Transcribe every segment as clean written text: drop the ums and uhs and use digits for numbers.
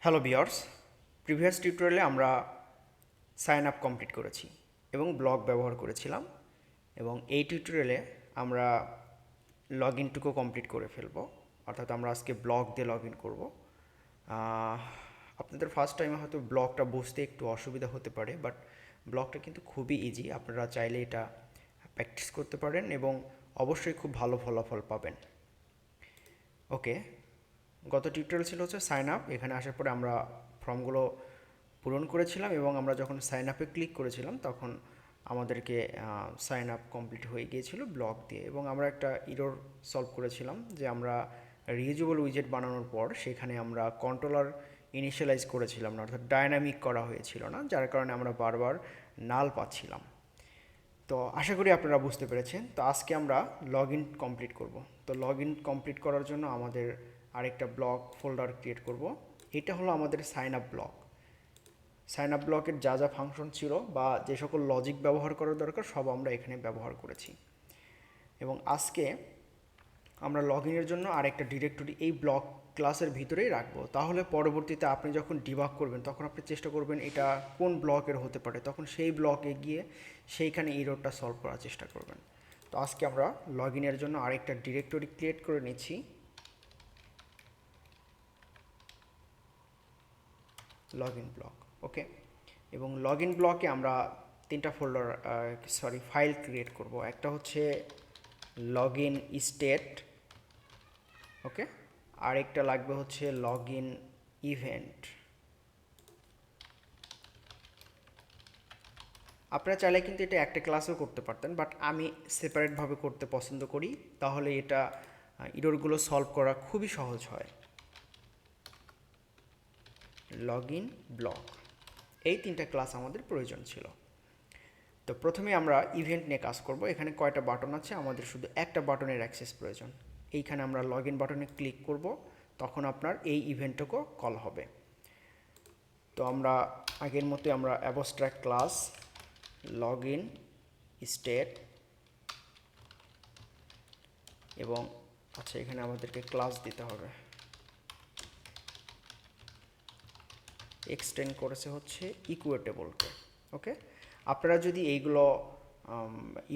Hello viewers, previous টিউটোরিয়ালে আমরা sign up complete করেছি এবং ব্লগ ব্যবহার করেছিলাম এবং এই টিউটোরিয়ালে আমরা লগ ইনটুকু কমপ্লিট করে ফেলব। অর্থাৎ আমরা আজকে ব্লগ দিয়ে লগ ইন করবো। আপনাদের ফার্স্ট টাইমে হয়তো ব্লগটা বুঝতে একটু অসুবিধা হতে পারে, বাট ব্লগটা কিন্তু খুবই ইজি। আপনারা চাইলে এটা প্র্যাকটিস করতে পারেন এবং অবশ্যই খুব ভালো ফলাফল পাবেন। ওকে, গত টিউটোরিয়াল ছিল হচ্ছে সাইন আপ। এখানে আসার পরে আমরা ফর্মগুলো পূরণ করেছিলাম এবং আমরা যখন সাইন আপে ক্লিক করেছিলাম তখন আমাদেরকে সাইন আপ কমপ্লিট হয়ে গিয়েছিল ব্লগ দিয়ে, এবং আমরা একটা ইরর সলভ করেছিলাম যে আমরা রিউজেবল উইজেট বানানোর পর সেখানে আমরা কন্ট্রোলার ইনিশিয়ালাইজ করেছিলাম না, অর্থাৎ ডায়নামিক করা হয়েছিল না, যার কারণে আমরা বারবার নাল পাচ্ছিলাম। তো আশা করি আপনারা বুঝতে পেরেছেন। তো আজকে আমরা লগ ইন কমপ্লিট করব। তো লগ ইন কমপ্লিট করার জন্য আমাদের আরেকটা ব্লগ ফোল্ডার ক্রিয়েট করব। এটা হলো আমাদের sign up blog. Sign up ব্লকের যা যা ফাংশন ছিল বা যে সকল লজিক ব্যবহার করার দরকার সব আমরা এখানে ব্যবহার করেছি। এবং আজকে আমরা লগ ইনের জন্য আরেকটা ডিরেক্টরি এই ব্লক ক্লাসের ভিতরেই রাখবো। তাহলে পরবর্তীতে আপনি যখন ডিবাগ করবেন তখন আপনি চেষ্টা করবেন এটা কোন ব্লকের হতে পারে, তখন সেই ব্লকে গিয়ে সেইখানে এররটা সলভ করার চেষ্টা করবেন। তো আজকে আমরা লগ ইনের জন্য আরেকটা ডিরেক্টরি ক্রিয়েট করে নিচ্ছি, লগ ইন ব্লক। ওকে, এবং লগ ইন ব্লকে আমরা তিনটা ফাইল ক্রিয়েট করব। একটা হচ্ছে লগ ইন স্টেট, ওকে, আরেকটা লাগবে হচ্ছে লগ ইন ইভেন্ট। আপনারা চাইলে কিন্তু এটা একটা ক্লাসেও করতে পারতেন, বাট আমি সেপারেটভাবে করতে পছন্দ করি, তাহলে এটা ইররগুলো সলভ করা খুবই সহজ হয়। লগ ইন ব্লক, এই তিনটা ক্লাস আমাদের প্রয়োজন ছিল। তো প্রথমে আমরা ইভেন্ট নিয়ে কাজ করব। এখানে কয়টা বাটন আছে, আমাদের শুধু একটা বাটনের অ্যাক্সেস প্রয়োজন। এইখানে আমরা লগ ইন বাটনে ক্লিক করব, তখন আপনার এই ইভেন্টটুকু কল হবে। তো আমরা আগের মতোই আমরা abstract class log in state, এবং আচ্ছা এখানে আমাদেরকে ক্লাস দিতে হবে। এক্সটেন্ড করেছে হচ্ছে ইকুয়েটেবলকে। ওকে, আপনারা যদি এইগুলো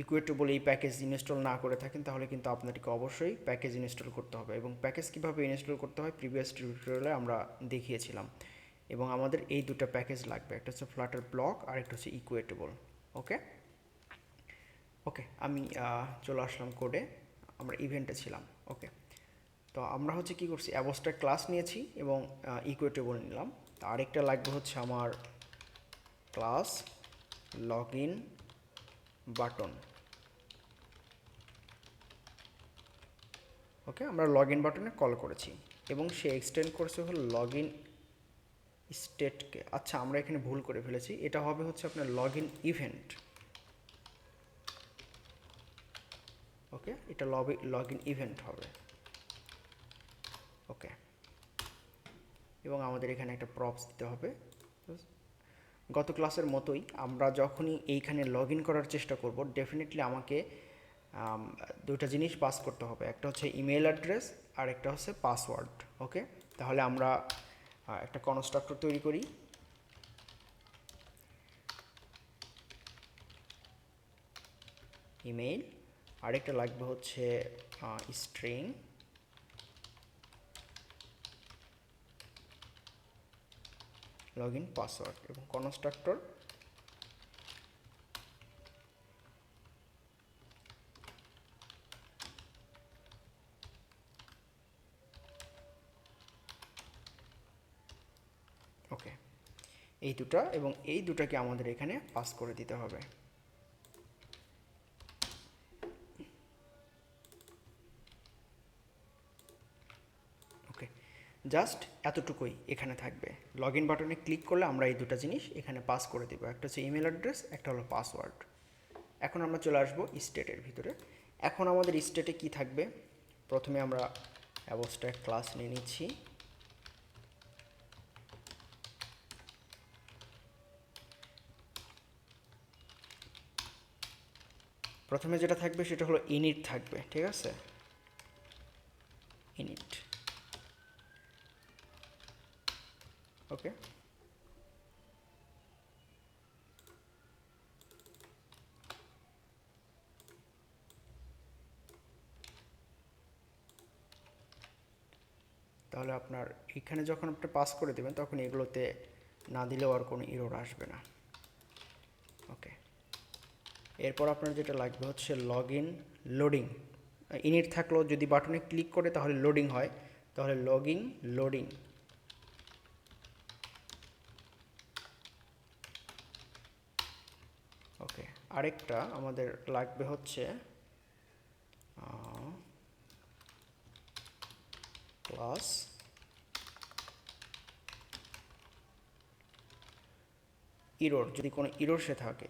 ইকুয়েটেবল এই প্যাকেজ ইনস্টল না করে থাকেন তাহলে কিন্তু আপনাদেরকে অবশ্যই প্যাকেজ ইনস্টল করতে হবে, এবং প্যাকেজ কীভাবে ইনস্টল করতে হয় প্রিভিয়াস টিউটোরিয়ালে আমরা দেখিয়েছিলাম। এবং আমাদের এই দুটো প্যাকেজ লাগবে, একটা হচ্ছে ফ্লাটার ব্লক আর একটা হচ্ছে ইকুয়েটেবল। ওকে ওকে, আমি চলে আসলাম কোডে, আমরা ইভেন্টে ছিলাম। ওকে, তো আমরা হচ্ছে কী করছি, অ্যাবস্ট্রাক্ট ক্লাস নিয়েছি এবং ইকুয়েটেবল নিলাম। তো আরেকটা লাগবে হচ্ছে আমার ক্লাস লগ ইন বাটন। ওকে, আমরা লগ ইন বাটনে কল করেছি এবং সে এক্সটেন্ড করেছে হলো লগ ইন স্টেটকে। আচ্ছা, আমরা এখানে ভুল করে ফেলেছি, এটা হবে হচ্ছে আপনার লগ ইন ইভেন্ট। ওকে, এটা লগ ইন ইভেন্ট হবে। ওকে, এবং আমাদের এখানে একটা প্রপস দিতে হবে। গত ক্লাসের মতোই আমরা যখনই এইখানে লগ ইন করার চেষ্টা করব, ডেফিনেটলি আমাকে দুটো জিনিস পাস করতে হবে, একটা হচ্ছে ইমেল অ্যাড্রেস আর একটা হচ্ছে পাসওয়ার্ড। ওকে, তাহলে আমরা একটা কনস্ট্রাক্টর তৈরি করি। ইমেইল, আরেকটা লাগবে হচ্ছে স্ট্রিং, লগ ইন পাসওয়ার্ড, এবং কনস্ট্রাক্টর ওকে, এই দুটা, এবং এই দুটাকে আমাদের এখানে পাস করে দিতে হবে। ওকে, জাস্ট এতটুকুই এখানে থাকবে। লগ ইন বাটনে ক্লিক করলে আমরা এই দুটো জিনিস এখানে পাস করে দেবো, একটা হচ্ছে ইমেল অ্যাড্রেস, একটা হলো পাসওয়ার্ড। এখন আমরা চলে আসবো স্টেটের ভিতরে। এখন আমাদের স্টেটে কি থাকবে, প্রথমে আমরা অ্যাবস্ট্রাক্ট ক্লাস নিয়ে নিচ্ছি। প্রথমে যেটা থাকবে সেটা হলো ইনিট থাকবে, ঠিক আছে, ইনিট। ওকে, তাহলে আপনার এখানে যখন আপনি পাস করে দেবেন তখন এগুলোতে না দিলেও আর কোনো এরর আসবে না। ওকে, এরপর আপনার যেটা লাগবে হচ্ছে লগ ইন লোডিং। ইনিট থাকলেও যদি বাটনে ক্লিক করে তাহলে লোডিং হয়, তাহলে লগ ইন লোডিং। ওকে, আরেকটা আমাদের লাগবে হচ্ছে ক্লাস ইরোর, যদি কোনো ইরোর সে থাকে।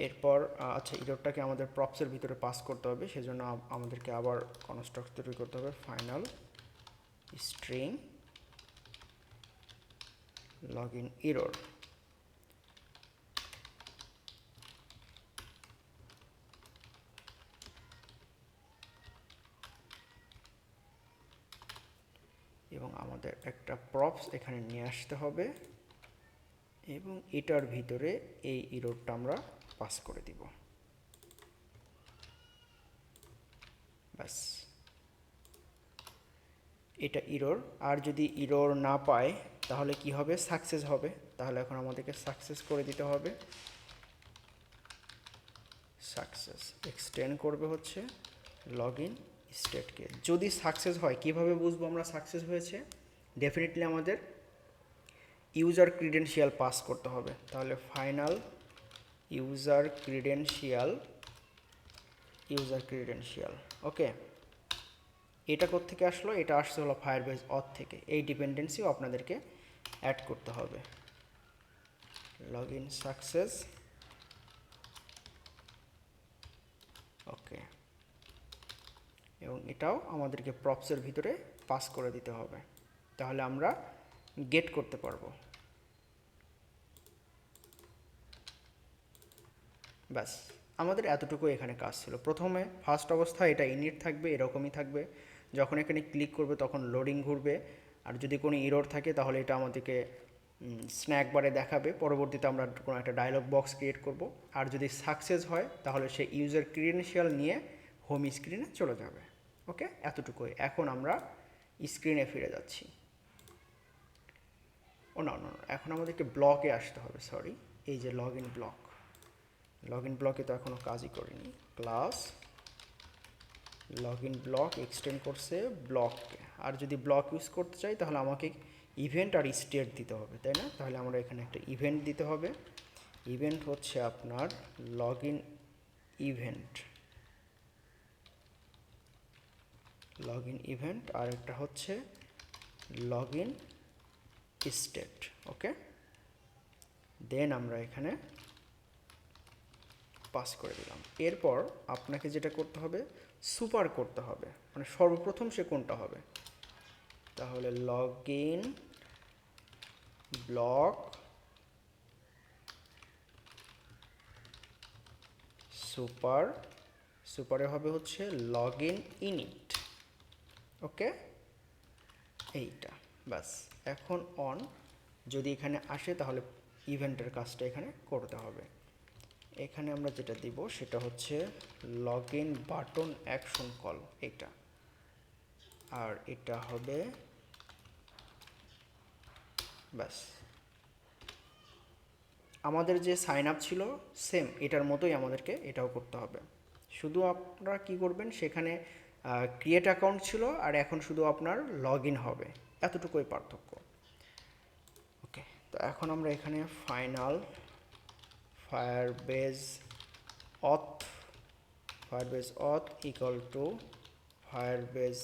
এরপর আচ্ছা, ইরোরটাকে আমাদের প্রপসের ভিতরে পাস করতে হবে, সেজন্য আমাদেরকে আবার কনস্ট্রাক্ট তৈরি করতে হবে, final string log in error. এবং আমাদের একটা প্রপস এখানে নিয়ে আসতে হবে এবং এটার ভিতরে এই ইরোরটা আমরা পাস করে দিব। ব্যাস, এটা ইরোর। আর যদি ইরোর না পায় তাহলে কি হবে, সাকসেস হবে। তাহলে এখন আমাদেরকে সাকসেস করে দিতে হবে। সাকসেস এক্সটেন্ড করবে হচ্ছে লগ ইন স্টেটকে। যদি সাকসেস হয়, কিভাবে বুঝবো আমরা সাকসেস হয়েছে? ডেফিনেটলি আমাদের ইউজার ক্রিডেনশিয়াল পাস করতে হবে। তাহলে ফাইনাল ইউজার ক্রিডেনশিয়াল। ওকে, এটা কোত্থেকে আসলো? এটা আসছে হলো ফায়ারবেজ অথ থেকে। এই ডিপেন্ডেন্সিও আপনাদেরকে অ্যাড করতে হবে। Log in success. ওকে, এবং এটাও আমাদেরকে প্রপসের ভিতরে পাস করে দিতে হবে, তাহলে আমরা গেট করতে পারবো। ব্যাস, আমাদের এতটুকু এখানে কাজ ছিল। প্রথমে ফার্স্ট অবস্থায় এটা ইনিট থাকবে, এরকমই থাকবে। যখন এখানে ক্লিক করবে তখন লোডিং ঘুরবে, আর যদি কোনো এরর থাকে তাহলে এটা আমাদেরকে স্ন্যাক বারে দেখাবে। পরবর্তীতে আমরা কোনো একটা ডায়লগ বক্স ক্রিয়েট করব। আর যদি সাকসেস হয় তাহলে সে ইউজার ক্রিডেনশিয়াল নিয়ে হোম স্ক্রিনে চলে যাবে। ওকে, এতটুকুই। এখন আমরা স্ক্রিনে ফিরে যাচ্ছি। ও না না, এখন আমাদেরকে ব্লকে আসতে হবে, সরি। এই যে লগ ইন ব্লকে তো এখনও কাজই করিনি। Class log in block extend করছে ব্লককে। আর যদি ব্লক ইউজ করতে চাই তাহলে আমাকে ইভেন্ট আর স্টেট দিতে হবে, তাই না? তাহলে আমরা এখানে একটা ইভেন্ট দিতে হবে। ইভেন্ট হচ্ছে আপনার লগ ইন ইভেন্ট, আর একটা হচ্ছে লগ ইন স্টেট। ওকে, দেন আমরা এখানে পাস করে দিলাম। এরপর আপনাকে যেটা করতে হবে, সুপার করতে হবে, মানে সর্বপ্রথম সে কোনটা হবে। তাহলে লগ ইন ব্লক সুপারে হবে হচ্ছে লগ ইন ইনিট। ওকে, এইটা ব্যাস। এখন অন যদি এখানে আসে তাহলে ইভেন্টের কাজটা এখানে করতে হবে। এখানে আমরা যেটা দিব সেটা হচ্ছে log in button action call, এটা। আর এটা হবে ব্যাস। আমাদের যে সাইন আপ ছিল সেম এটার মতোই আমাদেরকে এটাও করতে হবে। শুধু আপনারা কি করবেন, সেখানে ক্রিয়েট অ্যাকাউন্ট ছিল আর এখন শুধু আপনার লগ ইন হবে, এতটুকুই পার্থক্য। ওকে, তো এখন আমরা এখানে final Firebase auth equal to Firebase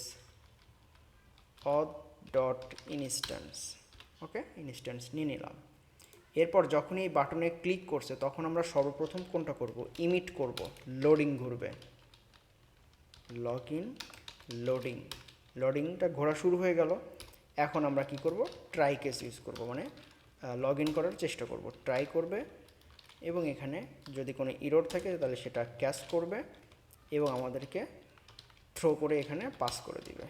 auth dot instance. Okay, instance নিয়ে নিলাম। এরপর যখন এই বাটনে ক্লিক করছে তখন আমরা সর্বপ্রথম কোনটা করব, ইমিট করব, লোডিং ঘুরবে। লগ ইন লোডিংটা ঘোরা শুরু হয়ে গেল। এখন আমরা কি করব, ট্রাই কেস ইউজ করব, মানে লগ ইন করার চেষ্টা করব, ট্রাই করবে। এবং এখানে যদি কোনো ইরর থাকে তাহলে সেটা ক্যাচ করবে এবং আমাদেরকে থ্রো করে এখানে পাস করে দিবে।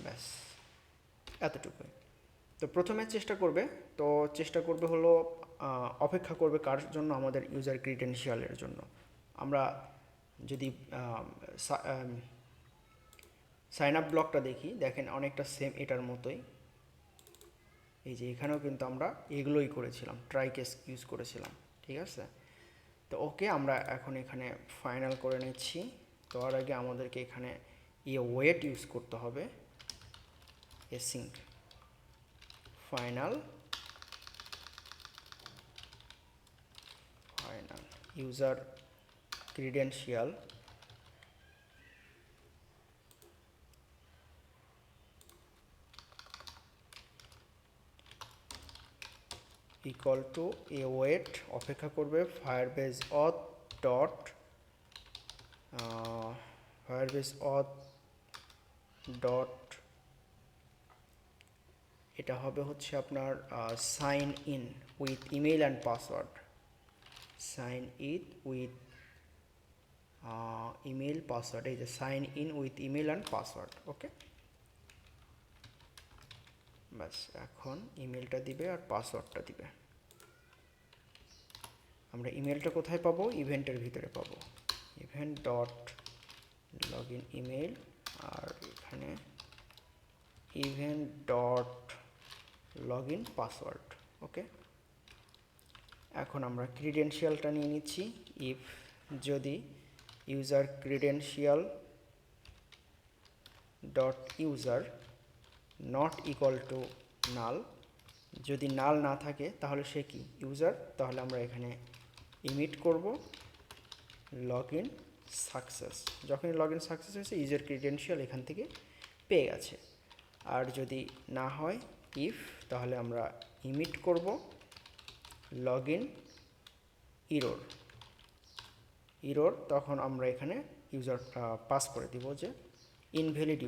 ব্যাস, এতটুকুই। তো প্রথমে চেষ্টা করবে হলো অপেক্ষা করবে কার জন্য, আমাদের ইউজার ক্রিডেনশিয়ালের জন্য। আমরা যদি সাইন আপ ব্লকটা দেখেন অনেকটা সেম এটার মতোই। এই যে এখানেও কিন্তু আমরা এগুলোই করেছিলাম, ট্রাই কেস ইউজ করেছিলাম, ঠিক আছে। তো ওকে, আমরা এখন এখানে ফাইনাল করে নিচ্ছি। তো আর আগে আমাদেরকে এখানে ওয়েট ইউজ করতে হবে, async final user credential equal to await, অপেক্ষা করবে Firebase auth dot Firebase auth dot, এটা হবে হচ্ছে আপনার sign in with email and password, sign in with email password, এই যে sign in with email and password. Okay, ব্যাস, এখন ইমেলটা দিবে আর পাসওয়ার্ডটা দিবে। আমরা ইমেলটা কোথায় পাবো? ইভেন্টের ভিতরে পাবো, event dot log in email, আর এখানে event dot log in password. Okay, এখন আমরা ক্রিডেনশিয়ালটা নিয়ে নিচ্ছি। ইফ যদি user credential dot user not equal to null, যদি নাল না থাকে তাহলে সে কি ইউজার, তাহলে আমরা এখানে ইমিট করব লগ ইন সাকসেস। যখনই লগ ইন সাকসেস হয়েছে, ইউজার ক্রিডেনশিয়াল এখান থেকে পেয়ে গেছে। আর যদি না হয় ইফ, তাহলে আমরা ইমিট করব লগ ইন ইরোর, তখন আমরা এখানে ইউজার পাস করে দিব যে ইনভ্যালিড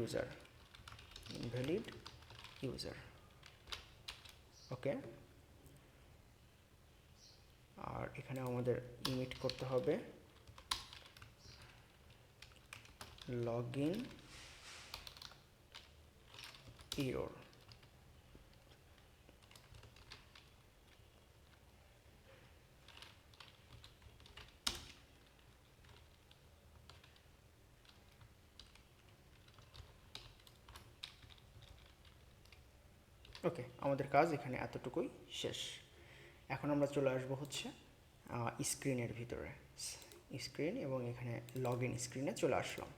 ইউজার। ওকে, আর এখানে আমাদের ইমিট করতে হবে লগ ইন ইরোর। ওকে, আমাদের কাজ এখানে এতটুকুই শেষ। এখন আমরা চলে আসবো হচ্ছে স্ক্রিনের ভিতরে, স্ক্রিন, এবং এখানে লগ ইন স্ক্রিনে চলে আসলাম।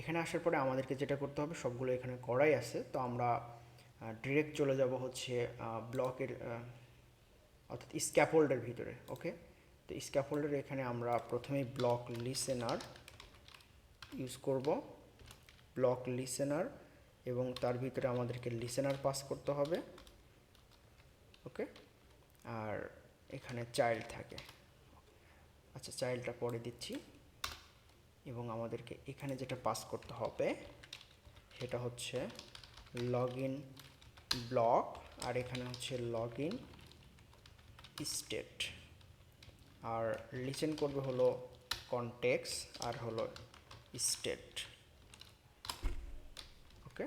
এখানে আসার পরে আমাদেরকে যেটা করতে হবে, সবগুলো এখানে করাই আছে, তো আমরা ডিরেক্ট চলে যাব হচ্ছে ব্লকের অর্থাৎ স্ক্যাফোল্ডের ভিতরে। ওকে, তো স্ক্যাফোল্ডের এখানে আমরা প্রথমেই ব্লক লিসেনার ইউজ করব, ব্লক লিসেনার, এবং তার ভিতরে আমাদেরকে লিসেনার পাস করতে হবে। ওকে, আর এখানে চাইল্ড থাকে, আচ্ছা চাইল্ডটা পরে দিচ্ছি। এবং আমাদেরকে এখানে যেটা পাস করতে হবে সেটা হচ্ছে লগ ইন ব্লক, আর এখানে হচ্ছে লগ ইন স্টেট, আর লিসেন করবে হলো কনটেক্স আর হলো স্টেট। ওকে,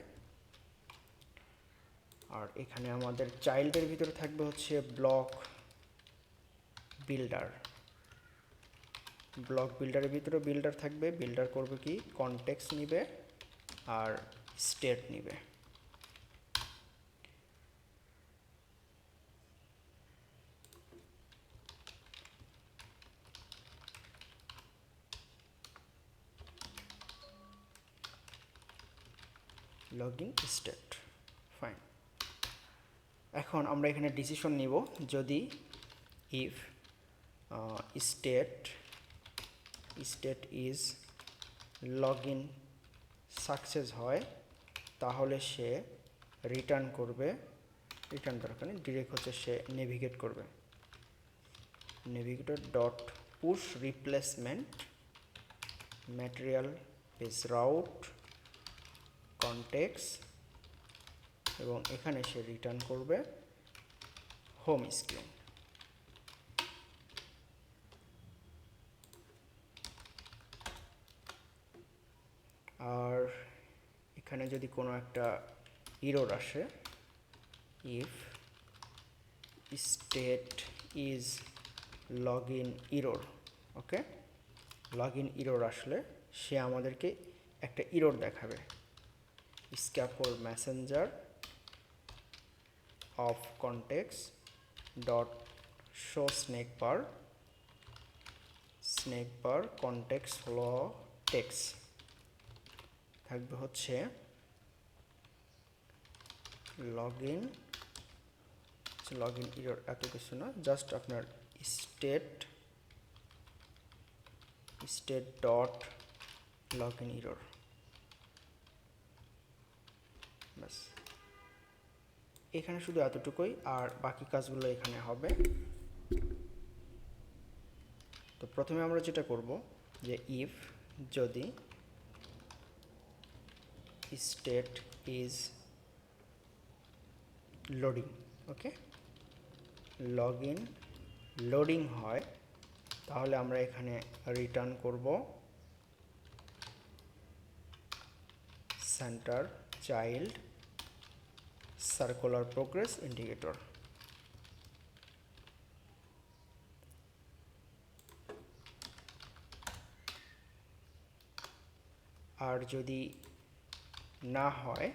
আর এখানে আমাদের চাইল্ডের ভিতরে থাকবে হচ্ছে ব্লক বিল্ডার, ব্লক বিল্ডারের ভিতরে বিল্ডার থাকবে, বিল্ডার করবে কি কনটেক্স নিবে আর স্টেট নিবে। Login state, fine. এখন আমরা এখানে ডিসিশন নিব, যদি if state is login success হয়, তাহলে সে রিটার্ন করবে, রিটার্ন দরকার নেই, ডিরেক্ট হচ্ছে সে নেভিগেট করবে, navigator dot push replacement material page route context, এবং এখানে সে রিটার্ন করবে হোম স্ক্রিন। আর এখানে যদি কোনো একটা এরর আসে, if state is login error, okay, login error আসলে সে আমাদেরকে একটা এরর দেখাবে, scaffold Messenger of context dot show snake bar context হলো টেক্স থাকবে হচ্ছে লগইন এরর, এত কিছু না, জাস্ট আপনার স্টেট ডট লগইন এরর, ব্যাস। এখানে শুধু এতটুকুই, আর বাকি কাজগুলো এখানে হবে। তো প্রথমে আমরা যেটা করব যে ইফ যদি state is loading, okay, login loading হয়, তাহলে আমরা এখানে রিটার্ন করব center child circular progress indicator. আর যদি না হয়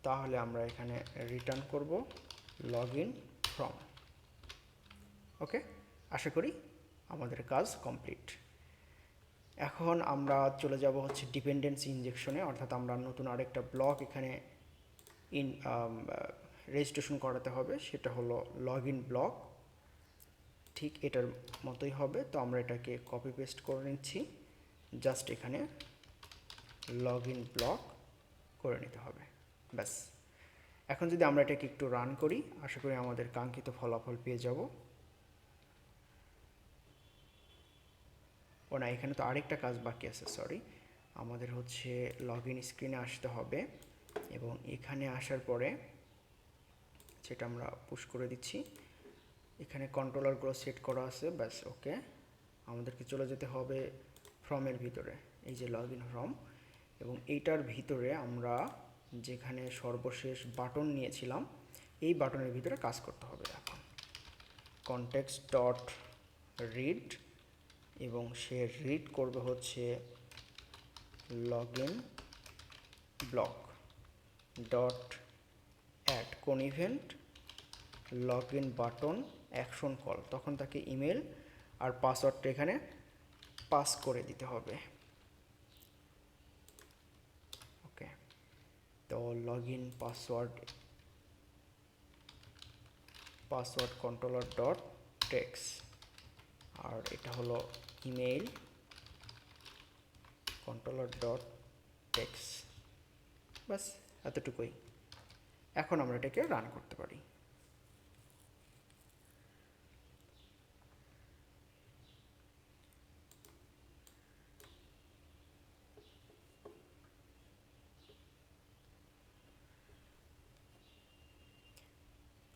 তাহলে আমরা এখানে রিটার্ন করব লগইন ফ্রম। ওকে, আশা করি আমাদের কাজ কমপ্লিট। এখন আমরা চলে যাব হচ্ছে ডিপেন্ডেন্সি ইনজেকশনে, অর্থাৎ আমরা নতুন আরেকটা ব্লক এখানে রেজিস্ট্রেশন করাতে হবে, সেটা হলো লগইন ব্লক। ঠিক এটার মতোই হবে। তো আমরা এটাকে কপি পেস্ট করে নিচ্ছি, জাস্ট এখানে লগইন ব্লক করে নিতে হবে, ব্যাস। এখন যদি আমরা এটাকে একটু রান করি, আশা করি আমাদের কাঙ্ক্ষিত ফলাফল পেয়ে যাব। ও না, এখানে তো আরেকটা কাজ বাকি আছে, সরি। আমাদের হচ্ছে লগইন স্ক্রিনে আসতে হবে এবং এখানে আসার পরে সেটা আমরা পুশ করে দিচ্ছি। এখানে কন্ট্রোলারগুলো সেট করা আছে, ব্যাস, ওকে। আমাদেরকে চলে যেতে হবে ফর্মের ভিতরে, এই যে লগইন ফর্ম, এবং এইটার ভিতরে আমরা যেখানে সর্বশেষ বাটন নিয়েছিলাম এই বাটনের ভিতরে কাজ করতে হবে। এখন কনটেক্সট ডট রিড, এবং সে রিড করবে হচ্ছে লগইন ব্লক ডট অ্যাড কোন event login button action call, তখন তাকে ইমেল আর পাসওয়ার্ডটা এখানে পাস করে দিতে হবে। ওকে, তো login password controller dot text, আর এটা হলো ইমেইল কন্ট্রোলার ডট টেক্স, বাস এতটুকুই। এখন আমরা এটাকে রান করতে পারি।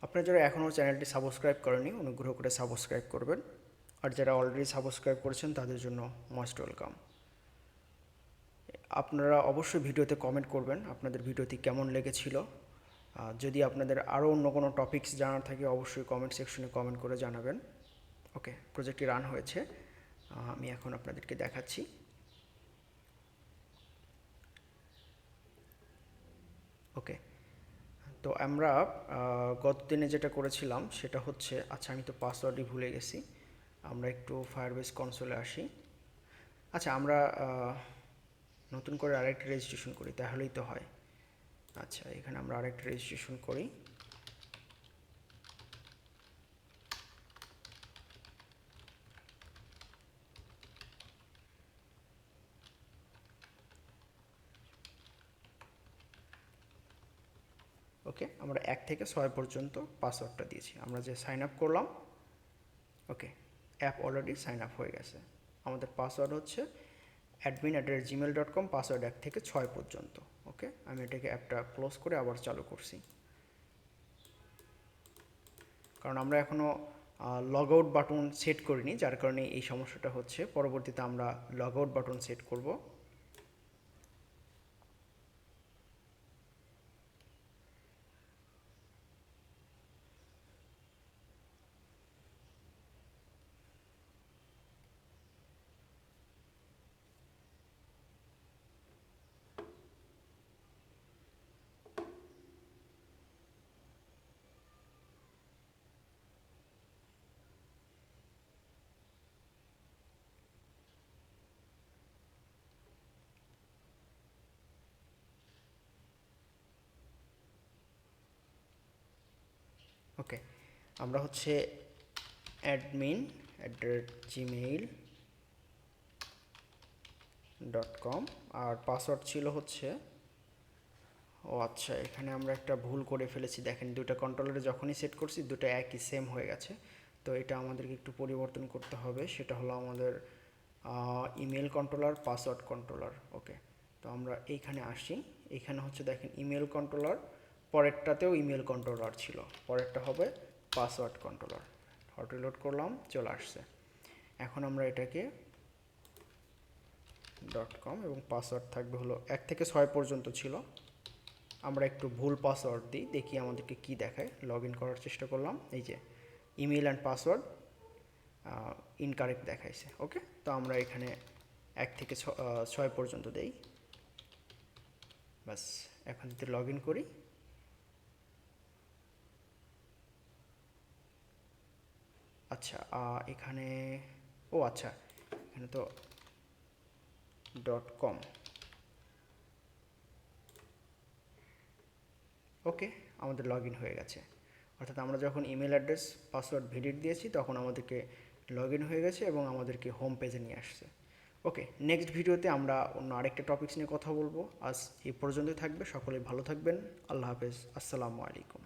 আপনারা যারা এখনও চ্যানেলটি সাবস্ক্রাইব করেনি, অনুগ্রহ করে সাবস্ক্রাইব করবেন, আর যারা অলরেডি সাবস্ক্রাইব করেছেন তাদের জন্য মোস্ট ওয়েলকাম। আপনারা অবশ্যই ভিডিওতে কমেন্ট করবেন আপনাদের ভিডিওটি কেমন লেগেছিল। যদি আপনাদের আরও অন্য কোনো টপিকস জানার থাকে অবশ্যই কমেন্ট সেকশনে কমেন্ট করে জানাবেন। ওকে, প্রজেক্টটি রান হয়েছে, আমি এখন আপনাদেরকে দেখাচ্ছি। ওকে, তো আমরা গত দিনে যেটা করেছিলাম সেটা হচ্ছে, আচ্ছা আমি তো পাসওয়ার্ডই ভুলে গেছি, আমরা একটু ফায়ারবেস কনসোলে আসি। আচ্ছা, আমরা নতুন করে আরেকটা রেজিস্ট্রেশন করি, তাহলেই তো হয়। আচ্ছা, এখানে আমরা আরেকটা রেজিস্ট্রেশন করি। ওকে, আমরা 1 থেকে 6 পর্যন্ত পাসওয়ার্ডটা দিয়েছি, আমরা যে সাইন আপ করলাম। ওকে, অ্যাপ অলরেডি সাইন আপ হয়ে গেছে। আমাদের পাসওয়ার্ড হচ্ছে admin@gmail.com, পাসওয়ার্ড 1 থেকে 6 পর্যন্ত। ওকে, আমি এটাকে অ্যাপটা ক্লোজ করে আবার চালু করছি। কারণ আমরা এখনও লগ আউট বাটন সেট করিনি, যার কারণে এই সমস্যাটা হচ্ছে। পরবর্তীতে আমরা লগ আউট বাটন সেট করব। ওকে, আমরা হচ্ছে admin@gmail.com, আর পাসওয়ার্ড ছিল হচ্ছে, ও আচ্ছা, এখানে আমরা একটা ভুল করে ফেলেছি। দেখেন, দুটো কন্ট্রোলারে যখনই সেট করছি দুটো একই সেম হয়ে গেছে। তো এটা আমাদেরকে একটু পরিবর্তন করতে হবে। সেটা হলো আমাদের ইমেল কন্ট্রোলার, পাসওয়ার্ড কন্ট্রোলার। ওকে, তো আমরা এইখানে আসি। এখানে হচ্ছে দেখেন ইমেল কন্ট্রোলার, পরেরটাতেও ইমেল কন্ট্রোলার ছিল, পরেরটা হবে পাসওয়ার্ড কন্ট্রোলার। হট রিলোড করলাম, চলে আসছে। এখন আমরা এটাকে .com এবং পাসওয়ার্ড থাকবে হলো 1 থেকে 6 পর্যন্ত ছিল। আমরা একটু ভুল পাসওয়ার্ড দিই, দেখি আমাদেরকে কি দেখায়। লগ ইন করার চেষ্টা করলাম, এই যে ইমেল অ্যান্ড পাসওয়ার্ড ইনকারেক্ট দেখাইছে। ওকে, তো আমরা এখানে 1 থেকে 6 পর্যন্ত দেই। বাস, এখন যদি লগ ইন করি, আচ্ছা এখানে, ও আচ্ছা, এখানে তো .com। ওকে, আমাদের লগ ইন হয়ে গেছে। অর্থাৎ আমরা যখন ইমেল অ্যাড্রেস পাসওয়ার্ড ভিডিট দিয়েছি তখন আমাদেরকে লগ ইন হয়ে গেছে এবং আমাদেরকে হোম পেজে নিয়ে আসছে। ওকে, নেক্সট ভিডিওতে আমরা অন্য আরেকটা টপিকস নিয়ে কথা বলবো। আজ এই পর্যন্তই থাকবে। সকলে ভালো থাকবেন। আল্লাহ হাফেজ। আসসালামু আলাইকুম।